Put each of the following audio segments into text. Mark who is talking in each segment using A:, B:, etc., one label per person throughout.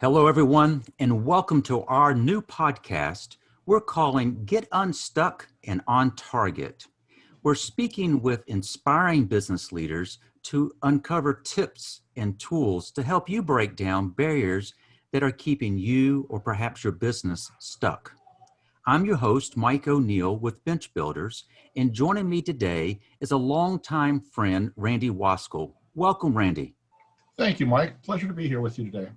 A: Hello, everyone, and welcome to our new podcast we're calling Get Unstuck and On Target. We're speaking with inspiring business leaders to uncover tips and tools to help you break down barriers that are keeping you or perhaps your business stuck. I'm your host, Mike O'Neill with Bench Builders, and joining me today is a longtime friend, Randy Waskul. Welcome, Randy.
B: Thank you, Mike. Pleasure to be here with you today.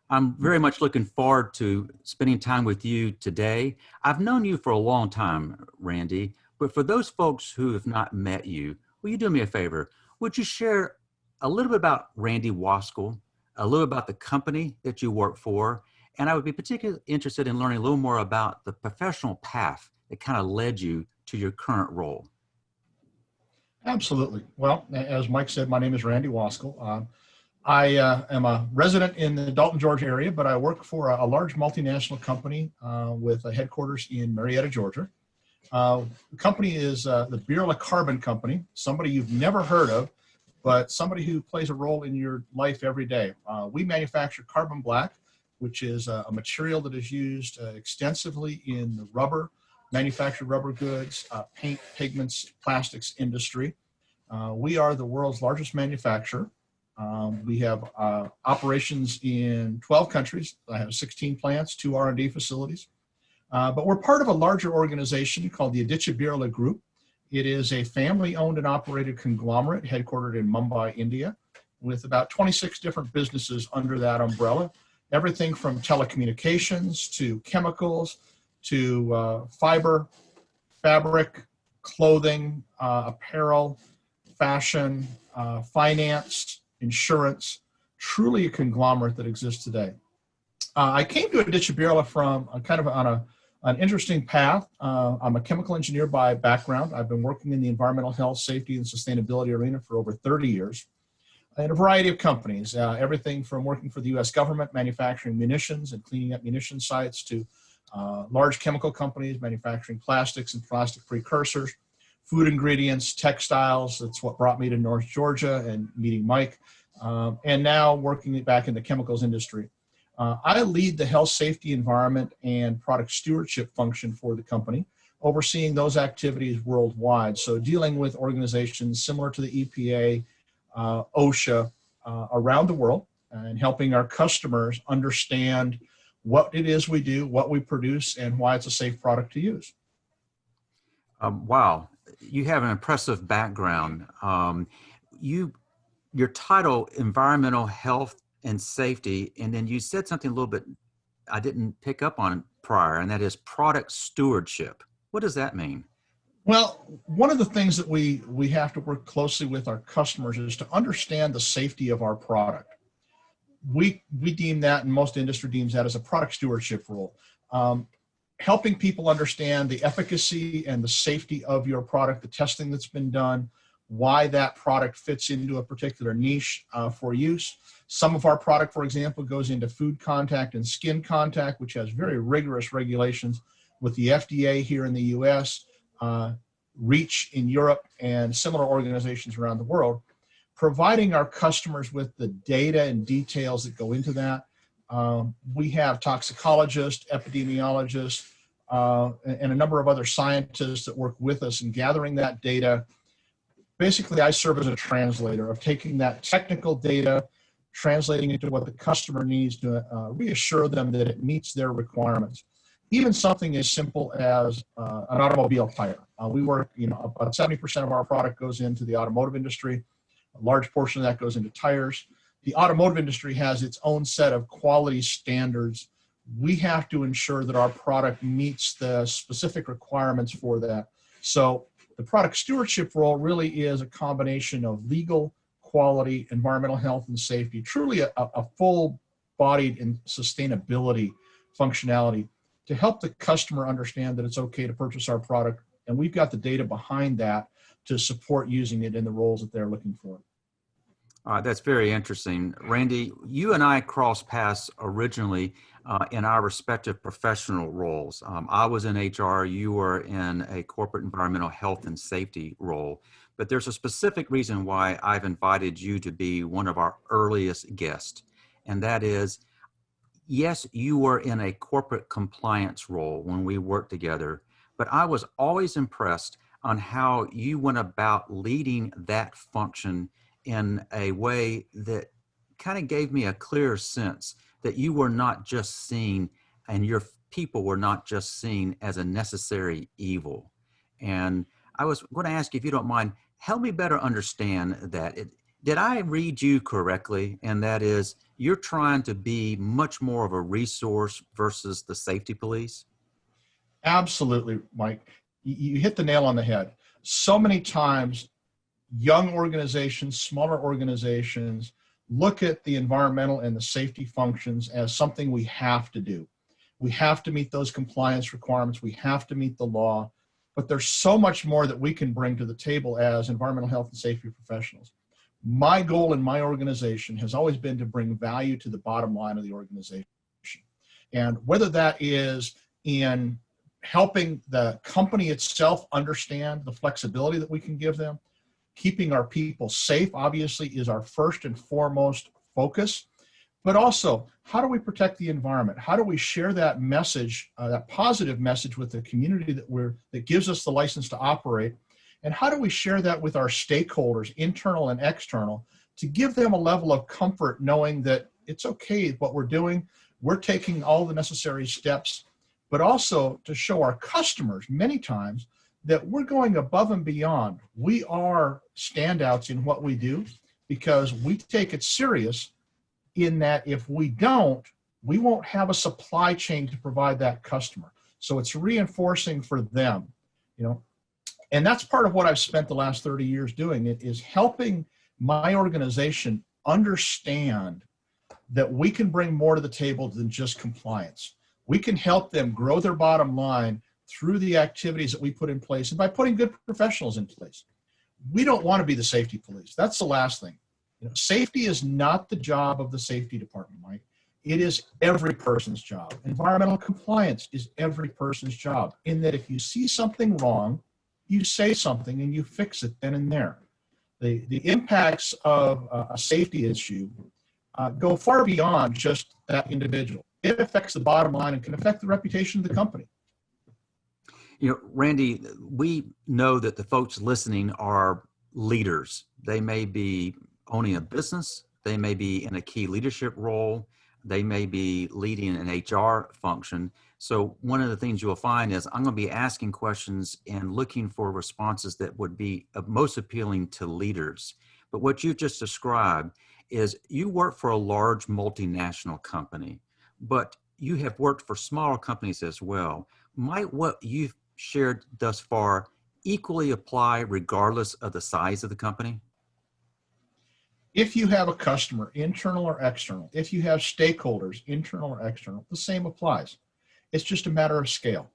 A: I'm very much looking forward to spending time with you today. I've known you for a long time, Randy, but for those folks who have not met you, will you do me a favor? Would you share a little bit about Randy Waskul, a little about the company that you work for, and I would be particularly interested in learning a little more about the professional path that kind of led you to your current role.
B: Absolutely. Well, as Mike said, my name is Randy Waskul. I am a resident in the Dalton, Georgia area, but I work for a large multinational company with a headquarters in Marietta, Georgia. The company is the Birla Carbon company, somebody you've never heard of, but somebody who plays a role in your life every day. We manufacture carbon black, which is a material that is used extensively in the manufactured rubber goods, paint, pigments, plastics industry. We are the world's largest manufacturer. We have operations in 12 countries. I have 16 plants, 2 R&D facilities. But we're part of a larger organization called the Aditya Birla Group. It is a family-owned and operated conglomerate headquartered in Mumbai, India, with about 26 different businesses under that umbrella. Everything from telecommunications to chemicals to fiber, fabric, clothing, apparel, fashion, finance, insurance, truly a conglomerate that exists today. I came to Aditya Birla from kind of on an interesting path. I'm a chemical engineer by background. I've been working in the environmental health, safety, and sustainability arena for over 30 years in a variety of companies, everything from working for the U.S. government, manufacturing munitions and cleaning up munition sites, to large chemical companies manufacturing plastics and plastic precursors, food ingredients, textiles. That's what brought me to North Georgia and meeting Mike, and now working back in the chemicals industry. I lead the health, safety, environment, and product stewardship function for the company, overseeing those activities worldwide. So dealing with organizations similar to the EPA, OSHA, around the world, and helping our customers understand what it is we do, what we produce, and why it's a safe product to use.
A: Wow. You have an impressive background. Your title, Environmental Health and Safety, and then you said something a little bit I didn't pick up on prior, and that is product stewardship. What does that mean?
B: Well, one of the things that we have to work closely with our customers is to understand the safety of our product. We deem that, and most industry deems that, as a product stewardship role. Helping people understand the efficacy and the safety of your product, the testing that's been done, why that product fits into a particular niche for use. Some of our product, for example, goes into food contact and skin contact, which has very rigorous regulations with the FDA here in the US, REACH in Europe, and similar organizations around the world, providing our customers with the data and details that go into that. We have toxicologists, epidemiologists, and a number of other scientists that work with us in gathering that data. Basically, I serve as a translator of taking that technical data, translating it to what the customer needs to reassure them that it meets their requirements. Even something as simple as an automobile tire. We work, about 70% of our product goes into the automotive industry. A large portion of that goes into tires. The automotive industry has its own set of quality standards. We have to ensure that our product meets the specific requirements for that. So the product stewardship role really is a combination of legal, quality, environmental health, and safety, truly a full-bodied and sustainability functionality to help the customer understand that it's okay to purchase our product. And we've got the data behind that to support using it in the roles that they're looking for.
A: That's very interesting. Randy, you and I crossed paths originally in our respective professional roles. I was in HR, you were in a corporate environmental health and safety role, but there's a specific reason why I've invited you to be one of our earliest guests, and that is yes, you were in a corporate compliance role when we worked together, but I was always impressed on how you went about leading that function in a way that kind of gave me a clear sense that you were not just seen and your people were not just seen as a necessary evil. And I was going to ask you, if you don't mind, help me better understand that. Did I read you correctly? And that is, you're trying to be much more of a resource versus the safety police?
B: Absolutely, Mike. You hit the nail on the head. So many times, young organizations, smaller organizations, look at the environmental and the safety functions as something we have to do. We have to meet those compliance requirements. We have to meet the law. But there's so much more that we can bring to the table as environmental health and safety professionals. My goal in my organization has always been to bring value to the bottom line of the organization. And whether that is in helping the company itself understand the flexibility that we can give them, keeping our people safe, obviously, is our first and foremost focus. But also, how do we protect the environment? How do we share that message, that positive message with the community that gives us the license to operate? And how do we share that with our stakeholders, internal and external, to give them a level of comfort knowing that it's okay what we're doing, we're taking all the necessary steps, but also to show our customers many times that we're going above and beyond. We are standouts in what we do because we take it serious, in that if we don't, we won't have a supply chain to provide that customer. So it's reinforcing for them, and that's part of what I've spent the last 30 years doing. It is helping my organization understand that we can bring more to the table than just compliance. We can help them grow their bottom line through the activities that we put in place and by putting good professionals in place. We don't want to be the safety police. That's the last thing. Safety is not the job of the safety department, Mike. It is every person's job. Environmental compliance is every person's job, in that if you see something wrong, you say something and you fix it then and there. The impacts of a safety issue go far beyond just that individual. It affects the bottom line and can affect the reputation of the company.
A: Randy, we know that the folks listening are leaders. They may be owning a business, they may be in a key leadership role, they may be leading an HR function. So one of the things you'll find is I'm going to be asking questions and looking for responses that would be most appealing to leaders. But what you just described is you work for a large multinational company, but you have worked for smaller companies as well. Might what you've shared thus far equally apply regardless of the size of the company?
B: If you have a customer, internal or external, if you have stakeholders, internal or external, the same applies. It's just a matter of scale.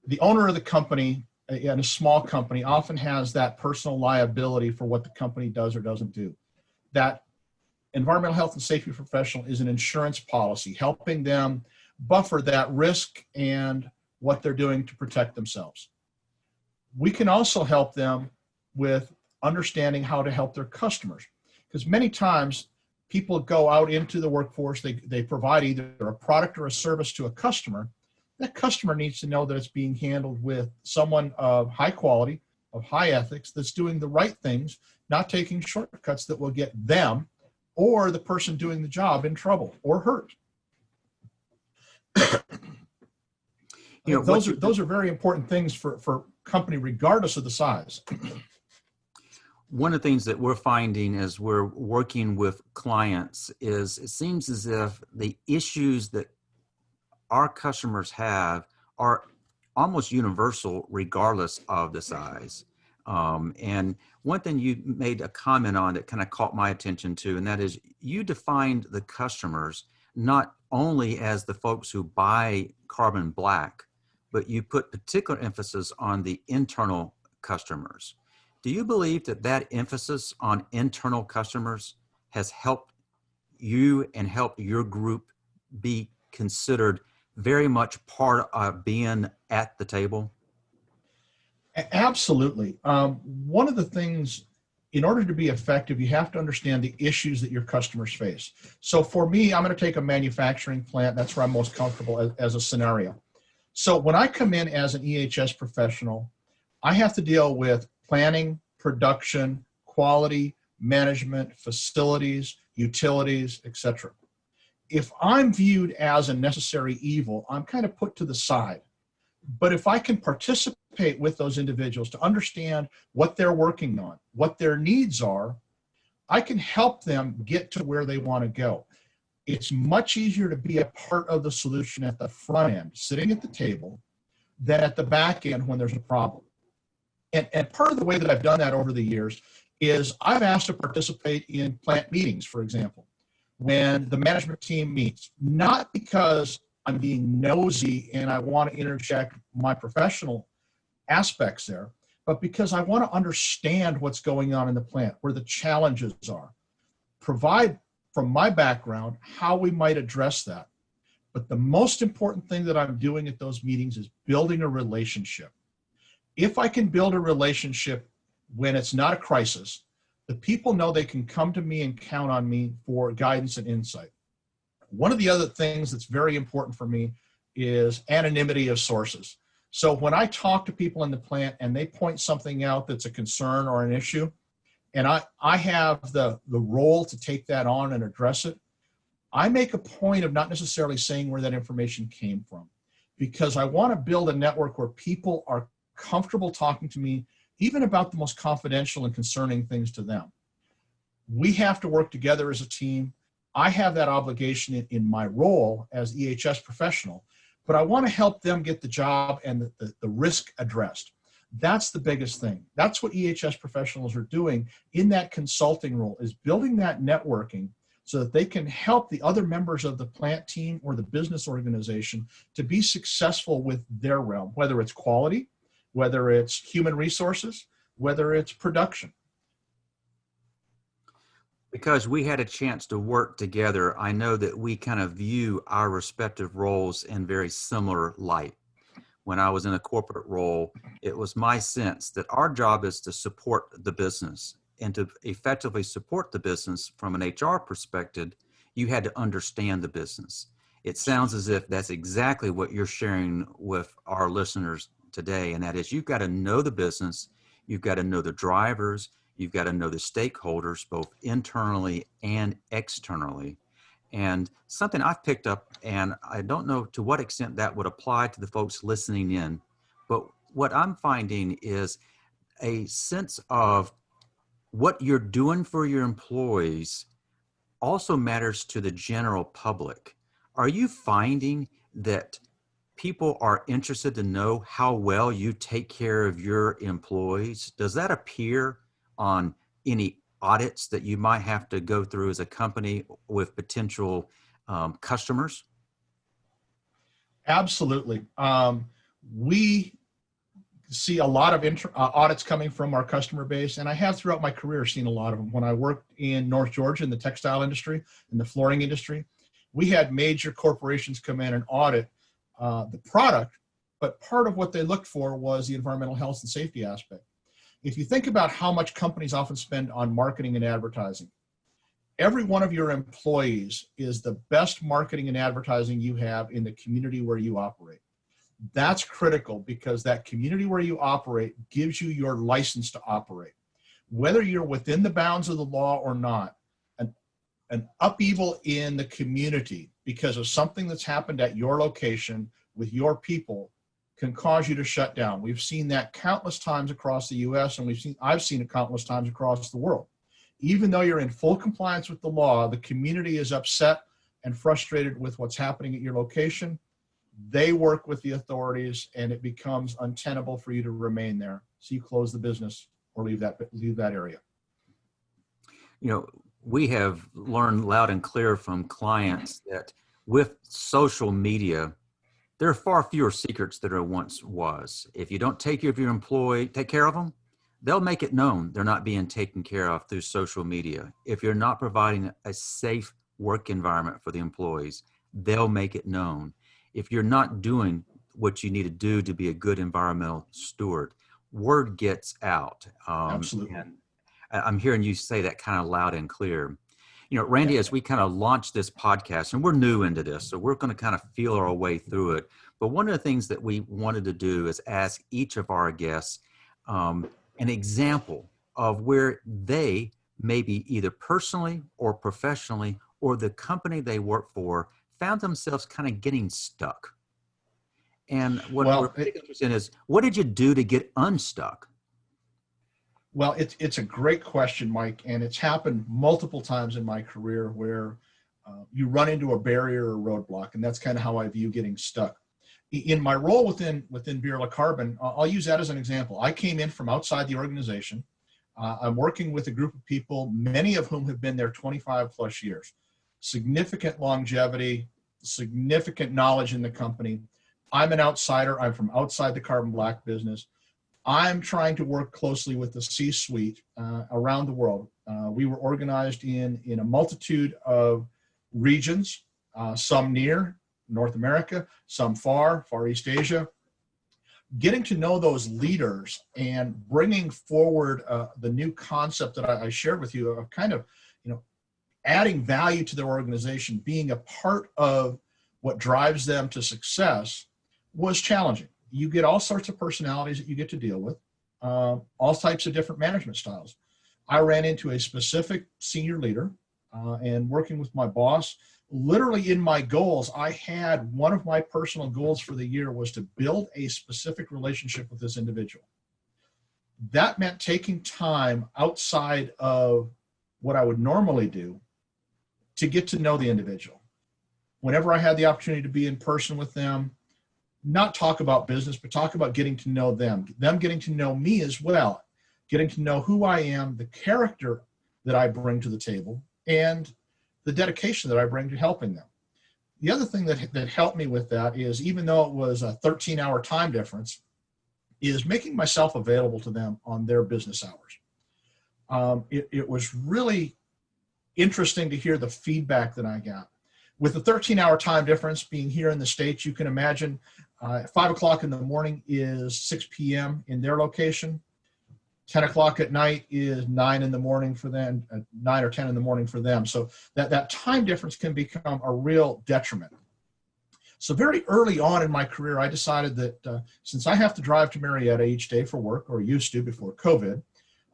B: The owner of the company in a small company often has that personal liability for what the company does or doesn't do. That environmental health and safety professional is an insurance policy, helping them buffer that risk and what they're doing to protect themselves. We can also help them with understanding how to help their customers, because many times people go out into the workforce, they provide either a product or a service to a customer. That customer needs to know that it's being handled with someone of high quality, of high ethics, that's doing the right things, not taking shortcuts that will get them or the person doing the job in trouble or hurt. Those are very important things for company regardless of the size.
A: One of the things that we're finding as we're working with clients is it seems as if the issues that our customers have are almost universal regardless of the size. And one thing you made a comment on that kind of caught my attention too, and that is you defined the customers not only as the folks who buy carbon black, but you put particular emphasis on the internal customers. Do you believe that that emphasis on internal customers has helped you and helped your group be considered very much part of being at the table?
B: Absolutely. One of the things in order to be effective, you have to understand the issues that your customers face. So for me, I'm going to take a manufacturing plant. That's where I'm most comfortable as a scenario. So when I come in as an EHS professional, I have to deal with planning, production, quality, management, facilities, utilities, etc. If I'm viewed as a necessary evil, I'm kind of put to the side. But if I can participate with those individuals to understand what they're working on, what their needs are, I can help them get to where they want to go. It's much easier to be a part of the solution at the front end, sitting at the table, than at the back end when there's a problem. And part of the way that I've done that over the years is I've asked to participate in plant meetings, for example, when the management team meets, not because I'm being nosy and I want to interject my professional aspects there, but because I want to understand what's going on in the plant, where the challenges are, provide from my background how we might address that. But the most important thing that I'm doing at those meetings is building a relationship. If I can build a relationship when it's not a crisis, the people know they can come to me and count on me for guidance and insight. One of the other things that's very important for me is anonymity of sources. So when I talk to people in the plant and they point something out that's a concern or an issue, and I have the role to take that on and address it, I make a point of not necessarily saying where that information came from, because I want to build a network where people are comfortable talking to me, even about the most confidential and concerning things to them. We have to work together as a team. I have that obligation in my role as EHS professional, but I want to help them get the job and the risk addressed. That's the biggest thing. That's what EHS professionals are doing in that consulting role, is building that networking so that they can help the other members of the plant team or the business organization to be successful with their realm, whether it's quality, whether it's human resources, whether it's production.
A: Because we had a chance to work together, I know that we kind of view our respective roles in very similar light. When I was in a corporate role, it was my sense that our job is to support the business, and to effectively support the business from an HR perspective, you had to understand the business. It sounds as if that's exactly what you're sharing with our listeners today, and that is, you've got to know the business, you've got to know the drivers, you've got to know the stakeholders, both internally and externally. And something I've picked up, and I don't know to what extent that would apply to the folks listening in, but what I'm finding is a sense of what you're doing for your employees also matters to the general public. Are you finding that people are interested to know how well you take care of your employees? Does that appear on any audits that you might have to go through as a company with potential customers?
B: Absolutely. We see a lot of audits coming from our customer base, and I have throughout my career seen a lot of them. When I worked in North Georgia in the textile industry, in the flooring industry, we had major corporations come in and audit the product, but part of what they looked for was the environmental health and safety aspect. If you think about how much companies often spend on marketing and advertising, every one of your employees is the best marketing and advertising you have in the community where you operate. That's critical, because that community where you operate gives you your license to operate. Whether you're within the bounds of the law or not, an upheaval in the community because of something that's happened at your location with your people can cause you to shut down. We've seen that countless times across the US, and I've seen it countless times across the world. Even though you're in full compliance with the law, the community is upset and frustrated with what's happening at your location. They work with the authorities, and it becomes untenable for you to remain there. So you close the business or leave that area.
A: You know, we have learned loud and clear from clients that with social media, there are far fewer secrets than there once was. If you don't take care of your employee, take care of them, they'll make it known they're not being taken care of through social media. If you're not providing a safe work environment for the employees, they'll make it known. If you're not doing what you need to do to be a good environmental steward, word gets out.
B: Absolutely.
A: And I'm hearing you say that kind of loud and clear. Randy, as we kind of launch this podcast, and we're new into this, so we're going to kind of feel our way through it. But one of the things that we wanted to do is ask each of our guests an example of where they, maybe either personally or professionally, or the company they work for, found themselves kind of getting stuck. And what we're interested in is, what did you do to get unstuck?
B: Well, it's a great question, Mike, and it's happened multiple times in my career where you run into a barrier or roadblock, and that's kind of how I view getting stuck. In my role within Birla Carbon, I'll use that as an example. I came in from outside the organization. I'm working with a group of people, many of whom have been there 25 plus years. Significant longevity, significant knowledge in the company. I'm an outsider. I'm from outside the carbon black business. I'm trying to work closely with the C-suite around the world. We were organized in a multitude of regions, some near North America, some Far East Asia. Getting to know those leaders and bringing forward the new concept that I shared with you of kind of, adding value to their organization, being a part of what drives them to success was challenging. You get all sorts of personalities that you get to deal with, all types of different management styles. I ran into a specific senior leader and working with my boss, literally in my goals, I had one of my personal goals for the year was to build a specific relationship with this individual. That meant taking time outside of what I would normally do to get to know the individual. Whenever I had the opportunity to be in person with them, not talk about business, but talk about getting to know them getting to know me as well, getting to know who I am, the character that I bring to the table, and the dedication that I bring to helping them. The other thing that helped me with that is, even though it was a 13-hour time difference, is making myself available to them on their business hours. It was really interesting to hear the feedback that I got. With the 13-hour time difference being here in the States, you can imagine 5 o'clock in the morning is 6 p.m. in their location. 10 o'clock at night is 9 in the morning for them, 9 or 10 in the morning for them. So that time difference can become a real detriment. So very early on in my career, I decided that since I have to drive to Marietta each day for work, or used to before COVID,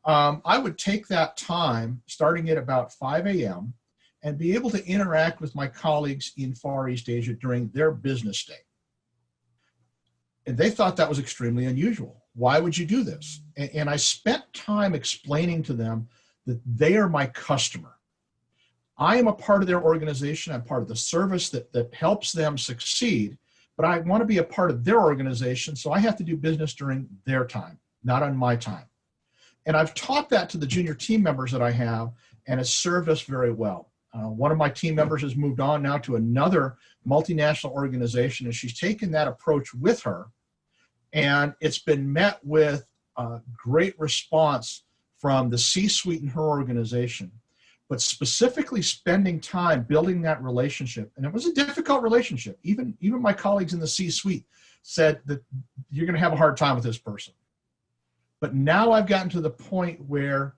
B: I would take that time starting at about 5 a.m. and be able to interact with my colleagues in Far East Asia during their business day. And they thought that was extremely unusual. Why would you do this? And I spent time explaining to them that they are my customer. I am a part of their organization. I'm part of the service that helps them succeed, but I want to be a part of their organization, so I have to do business during their time, not on my time. And I've taught that to the junior team members that I have, and it's served us very well. One of my team members has moved on now to another multinational organization, and she's taken that approach with her. And it's been met with a great response from the C-suite in her organization, but specifically spending time building that relationship. And it was a difficult relationship. Even my colleagues in the C-suite said that you're going to have a hard time with this person. But now I've gotten to the point where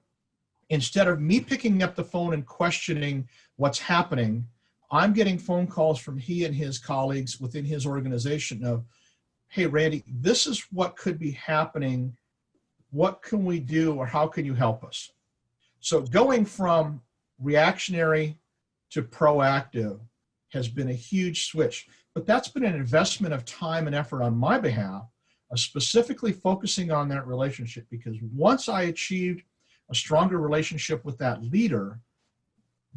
B: instead of me picking up the phone and questioning what's happening, I'm getting phone calls from he and his colleagues within his organization of, hey, Randy, this is what could be happening. What can we do, or how can you help us? So going from reactionary to proactive has been a huge switch, but that's been an investment of time and effort on my behalf, of specifically focusing on that relationship, because once I achieved a stronger relationship with that leader,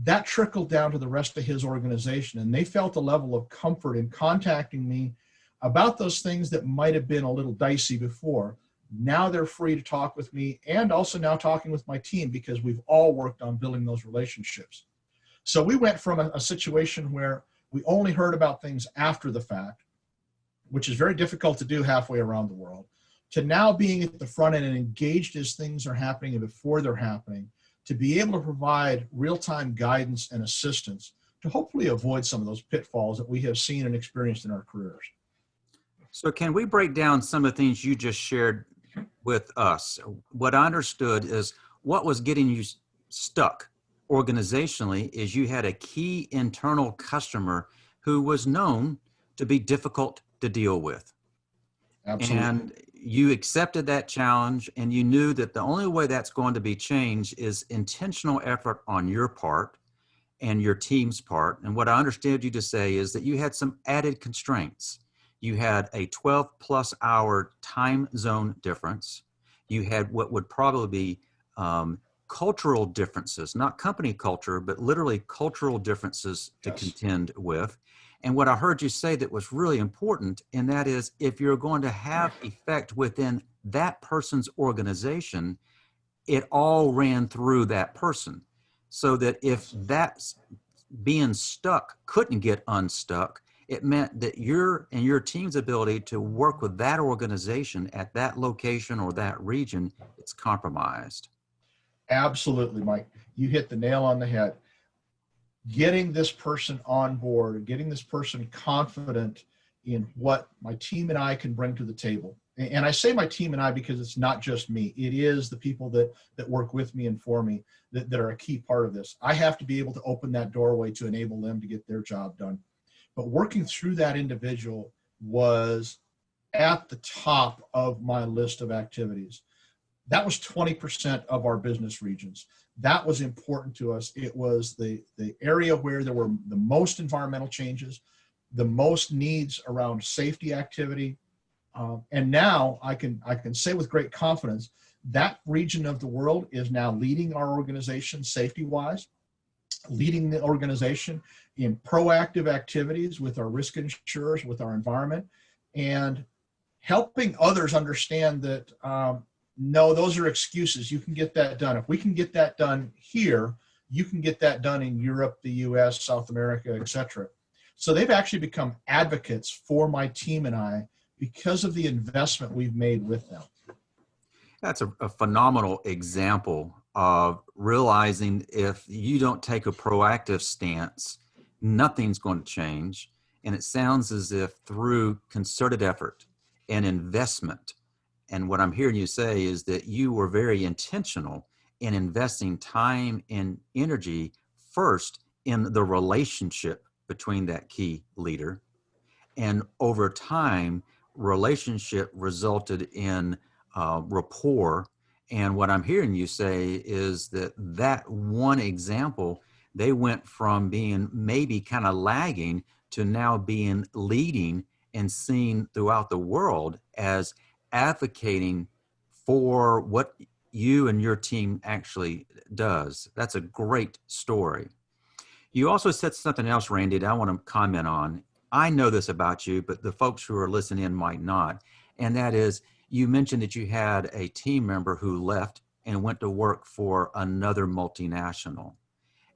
B: that trickled down to the rest of his organization, and they felt a level of comfort in contacting me about those things that might have been a little dicey before. Now they're free to talk with me, and also now talking with my team, because we've all worked on building those relationships. So we went from a situation where we only heard about things after the fact, which is very difficult to do halfway around the world, to now being at the front end and engaged as things are happening and before they're happening, to be able to provide real-time guidance and assistance to hopefully avoid some of those pitfalls that we have seen and experienced in our careers.
A: So can we break down some of the things you just shared with us? What I understood is what was getting you stuck organizationally is you had a key internal customer who was known to be difficult to deal with.
B: Absolutely.
A: And you accepted that challenge, and you knew that the only way that's going to be changed is intentional effort on your part and your team's part. And what I understood you to say is that you had some added constraints. You had a 12 plus hour time zone difference. You had what would probably be cultural differences, not company culture, but literally cultural differences to
B: Yes.
A: contend with. And what I heard you say that was really important, and that is if you're going to have effect within that person's organization, it all ran through that person. So that if that's being stuck couldn't get unstuck, it meant that your and your team's ability to work with that organization at that location or that region, it's compromised.
B: Absolutely, Mike. You hit the nail on the head. Getting this person on board, getting this person confident in what my team and I can bring to the table. And I say my team and I because it's not just me. It is the people that work with me and for me that are a key part of this. I have to be able to open that doorway to enable them to get their job done. But working through that individual was at the top of my list of activities. That was 20% of our business regions. That was important to us. It was the area where there were the most environmental changes, the most needs around safety activity. And now I can say with great confidence that region of the world is now leading our organization safety-wise, leading the organization in proactive activities with our risk insurers, with our environment, and helping others understand that no, those are excuses. You can get that done. If we can get that done here, you can get that done in Europe, the US, South America, etc. So they've actually become advocates for my team and I because of the investment we've made with them.
A: That's a phenomenal example of realizing if you don't take a proactive stance, nothing's going to change. And it sounds as if through concerted effort and investment, and what I'm hearing you say is that you were very intentional in investing time and energy first in the relationship between that key leader. And over time, relationship resulted in rapport. And what I'm hearing you say is that that one example, they went from being maybe kind of lagging to now being leading and seen throughout the world as advocating for what you and your team actually does. That's a great story. You also said something else, Randy, that I want to comment on. I know this about you, but the folks who are listening in might not. And that is, you mentioned that you had a team member who left and went to work for another multinational.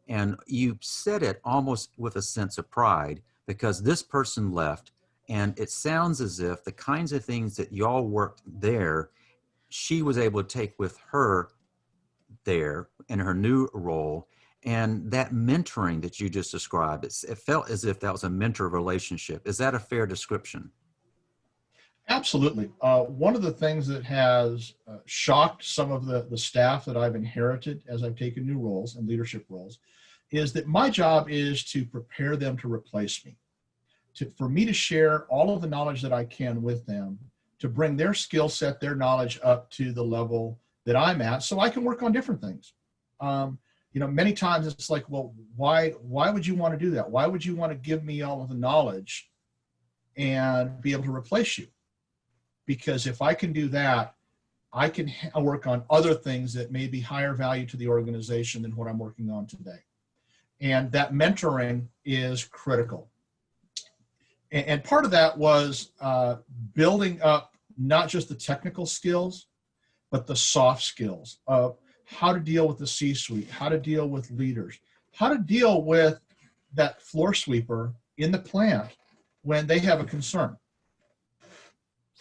A: And you said it almost with a sense of pride because this person left. And it sounds as if the kinds of things that y'all worked there, she was able to take with her there in her new role. And that mentoring that you just described, it felt as if that was a mentor relationship. Is that a fair description?
B: Absolutely. One of the things that has shocked some of the staff that I've inherited as I've taken new roles and leadership roles is that my job is to prepare them to replace me, for me to share all of the knowledge that I can with them, to bring their skill set, their knowledge up to the level that I'm at so I can work on different things. Many times it's like, well, why would you want to do that? Why would you want to give me all of the knowledge and be able to replace you? Because if I can do that, I can work on other things that may be higher value to the organization than what I'm working on today. And that mentoring is critical. And part of that was building up not just the technical skills, but the soft skills of how to deal with the C-suite, how to deal with leaders, how to deal with that floor sweeper in the plant when they have a concern.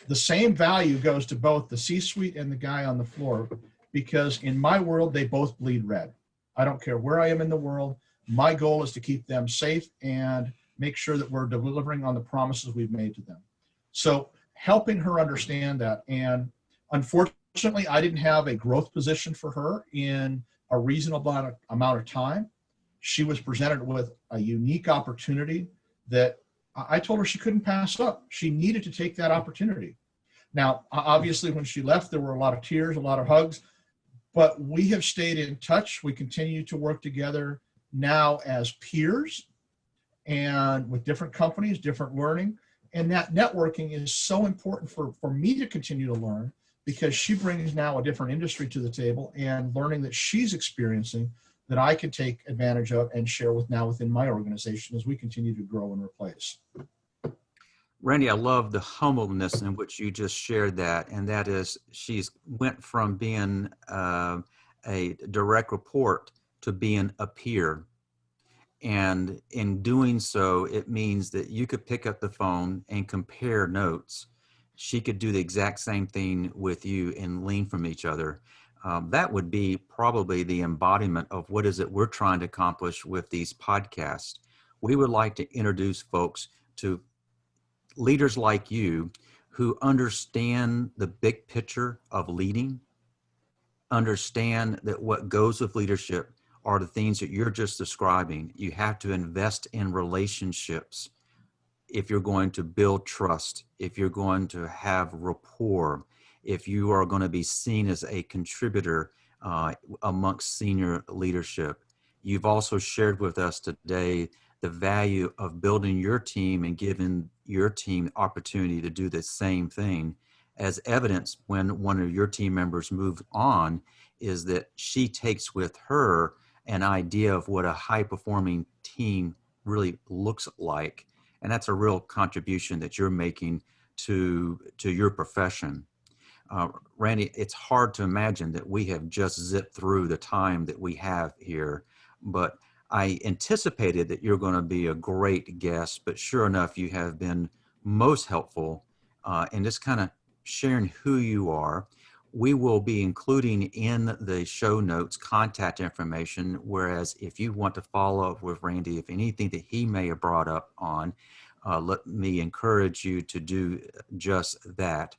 B: The same value goes to both the C-suite and the guy on the floor, because in my world, they both bleed red. I don't care where I am in the world. My goal is to keep them safe and make sure that we're delivering on the promises we've made to them. So helping her understand that. And unfortunately, Unfortunately, I didn't have a growth position for her in a reasonable amount of time. She was presented with a unique opportunity that I told her she couldn't pass up. She needed to take that opportunity. Now, obviously, when she left, there were a lot of tears, a lot of hugs, but we have stayed in touch. We continue to work together now as peers and with different companies, different learning. And that networking is so important for me to continue to learn, because she brings now a different industry to the table and learning that she's experiencing that I can take advantage of and share with now within my organization as we continue to grow and replace.
A: Randy, I love the humbleness in which you just shared that, and that is she's went from being a direct report to being a peer. And in doing so, it means that you could pick up the phone and compare notes. She could do the exact same thing with you and lean from each other. That would be probably the embodiment of what is it we're trying to accomplish with these podcasts. We would like to introduce folks to leaders like you who understand the big picture of leading, understand that what goes with leadership are the things that you're just describing. You have to invest in relationships if you're going to build trust, if you're going to have rapport, if you are going to be seen as a contributor amongst senior leadership. You've also shared with us today the value of building your team and giving your team the opportunity to do the same thing. As evidence, when one of your team members moved on, is that she takes with her an idea of what a high-performing team really looks like. And that's a real contribution that you're making to your profession. Randy, it's hard to imagine that we have just zipped through the time that we have here, but I anticipated that you're going to be a great guest, but sure enough, you have been most helpful in just kind of sharing who you are. We will be including in the show notes contact information, whereas if you want to follow up with Randy, if anything that he may have brought up on, let me encourage you to do just that.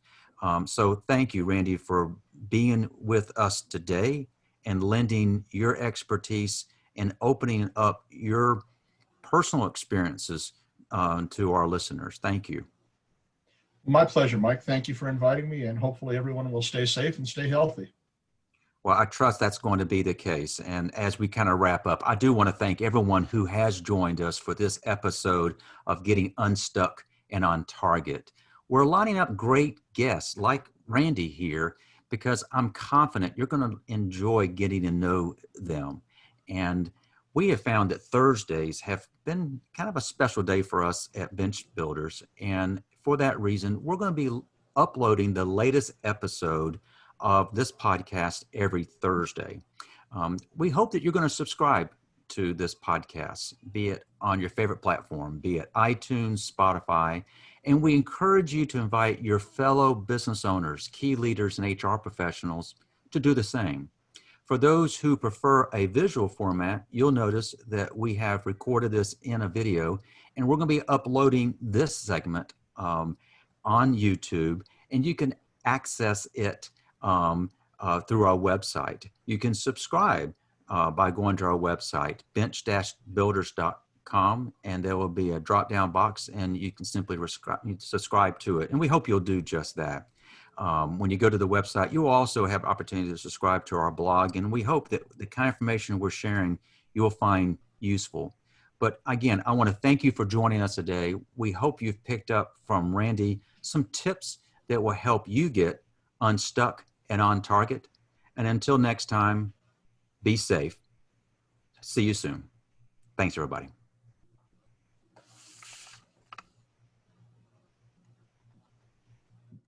A: So thank you, Randy, for being with us today and lending your expertise and opening up your personal experiences to our listeners. Thank you.
B: My pleasure, Mike. Thank you for inviting me, and hopefully everyone will stay safe and stay healthy.
A: Well, I trust that's going to be the case. And as we kind of wrap up, I do want to thank everyone who has joined us for this episode of Getting Unstuck and on Target. We're lining up great guests like Randy here because I'm confident you're going to enjoy getting to know them. And we have found that Thursdays have been kind of a special day for us at Bench Builders. And for that reason, we're going to be uploading the latest episode of this podcast every Thursday. We hope that you're going to subscribe to this podcast, be it on your favorite platform, be it iTunes, Spotify, and we encourage you to invite your fellow business owners, key leaders, and HR professionals to do the same. For those who prefer a visual format, you'll notice that we have recorded this in a video, and we're going to be uploading this segment on YouTube, and you can access it through our website. You can subscribe by going to our website, bench-builders.com, and there will be a drop-down box, and you can simply subscribe to it. And we hope you'll do just that. When you go to the website, you'll also have opportunity to subscribe to our blog, and we hope that the kind of information we're sharing you'll find useful. But again, I want to thank you for joining us today. We hope you've picked up from Randy some tips that will help you get unstuck and on target. And until next time, be safe. See you soon. Thanks, everybody.